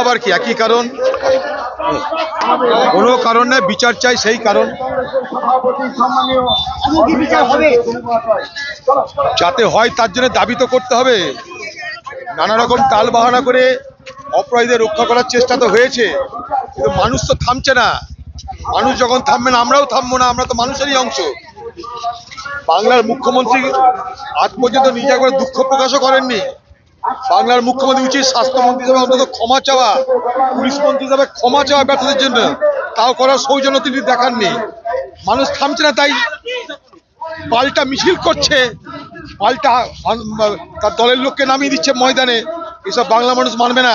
আবার কি একই কারণ, কোনো কারণ নেই, বিচার চাই সেই কারণ। যাতে হয় তার জন্য দাবি তো করতে হবে। নানা রকম টাল বাহানা করে অপরাধীদের রক্ষা করার চেষ্টা তো হয়েছে, কিন্তু মানুষ তো থামছে না। মানুষ যখন থামবে না আমরাও থামবো না, আমরা তো মানুষেরই অংশ। বাংলার মুখ্যমন্ত্রী আজ পর্যন্ত নিজে একবার দুঃখ প্রকাশও করেননি। বাংলার মুখ্যমন্ত্রী উচিত স্বাস্থ্যমন্ত্রী হিসাবে অন্তত ক্ষমা চাওয়া, পুলিশ মন্ত্রী হিসাবে ক্ষমা চাওয়া ব্যর্থতার জন্য, তাও করার সৌজন্য তিনি দেখাননি। মানুষ থামছে না, তাই পাল্টা মিছিল করছে, পাল্টা তার দলের লোককে নামিয়ে দিচ্ছে ময়দানে। এসব বাংলা মানুষ মানবে না।